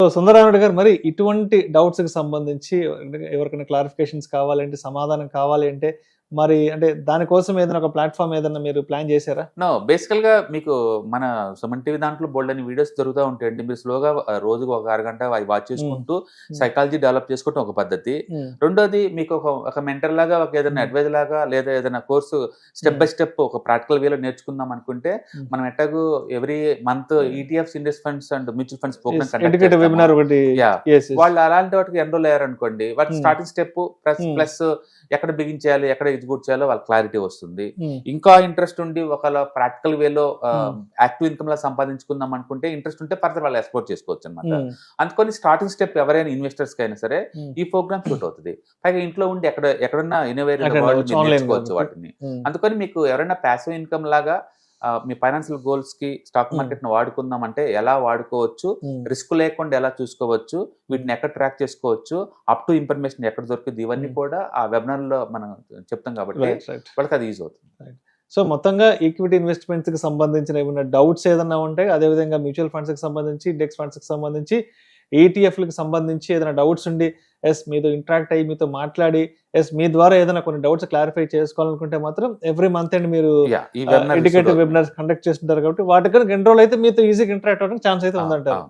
So Sundararamareddy గారు, మరి ఇటువంటి డౌట్స్ కి సంబంధించి ఎవరికైనా క్లారిఫికేషన్స్ కావాలంటే, సమాధానం కావాలి అంటే మరి అంటే దానికోసం ఏదైనా ఒక ప్లాట్ఫామ్ ఏదైనా మీరు ప్లాన్ చేశారా? బేసికల్ గా మీకు మన సుమన్ టీవీ దాంట్లో బోల్డ్ అని వీడియోస్ దొరుకుతూ ఉంటాయండి. మీరు స్లోగా రోజుకు ఒక అరగంట అవి వాచ్ చేసుకుంటూ సైకాలజీ డెవలప్ చేసుకోవటం ఒక పద్ధతి. రెండోది మీకు ఒక మెంటర్ లాగా ఒక ఏదైనా అడ్వైజ్ లాగా లేదా ఏదైనా కోర్సు స్టెప్ బై స్టెప్ ఒక ప్రాక్టికల్ వేలో నేర్చుకుందాం అనుకుంటే మనం ఎట్టాగు every month ETFs, index funds and mutual funds educative webinar ఒకటి. వాళ్ళు అలాంటి వాటికి ఎన్రోల్ అయ్యారనుకోండి, వాటి స్టార్టింగ్ స్టెప్ ప్లస్ ఎక్కడ బిగించాలి, ఎక్కడ ఎగ్జిక్యూట్ చేయాలో వాళ్ళకి క్లారిటీ వస్తుంది. ఇంకా ఇంట్రెస్ట్ ఉండి ఒకవేళ ప్రాక్టికల్ వేలో యాక్టివ్ ఇన్కమ్ లా సంపాదించుకుందాం అనుకుంటే ఇంట్రెస్ట్ ఉంటే ఫర్దర్ వాళ్ళు ఎక్స్ప్లోర్ చేసుకోవచ్చు అనమాట. అందుకని స్టార్టింగ్ స్టెప్ ఎవరైనా ఇన్వెస్టర్స్ కి అయినా సరే ఈ ప్రోగ్రామ్ షూట్ అవుతుంది. పైగా ఇంట్లో ఉండి ఎక్కడన్నా ఇన్నోవేర్ నేర్చుకోవచ్చు వాటిని. అందుకని మీకు ఎవరైనా ప్యాసివ్ ఇన్కమ్ లాగా మీ ఫైనాన్షియల్ గోల్స్ కి స్టాక్ మార్కెట్ ను వాడుకుందాం అంటే ఎలా వాడుకోవచ్చు, రిస్క్ లేకుండా ఎలా చూసుకోవచ్చు, వీటిని ఎక్కడ ట్రాక్ చేసుకోవచ్చు, అప్ టు ఇన్ఫర్మేషన్ ఎక్కడ దొరుకుతుంది, ఇవన్నీ కూడా ఆ వెబినార్ లో మనం చెప్తాం కాబట్టి వాళ్ళకి అది యూజ్ అవుతుంది. సో మొత్తంగా ఈక్విటీ ఇన్వెస్ట్మెంట్స్ కి సంబంధించిన ఏమైనా డౌట్స్ ఏదైనా ఉంటాయి, అదేవిధంగా మ్యూచువల్ ఫండ్స్ కి సంబంధించి, ఇండెక్స్ ఫండ్స్ కి సంబంధించి, ఈటీఎఫ్లకు సంబంధించి ఏదైనా డౌట్స్ ఉండి మీతో ఇంటరాక్ట్ అయ్యి మీతో మాట్లాడి మీ ద్వారా ఏదైనా కొన్ని డౌట్స్ క్లారిఫై చేసుకోవాలనుకుంటే మాత్రం ఎవ్రీ మంత్ అండ్ మీరు ఎడ్యుకేటివ్ వెబినార్స్ కండక్ట్ చేస్తుంటారు కాబట్టి వాటికన్నా ఎన్రోల్ అయితే మీతో ఈజీగా ఇంటరాక్ట్ అవ్వడానికి ఛాన్స్ అయితే ఉందంటారు.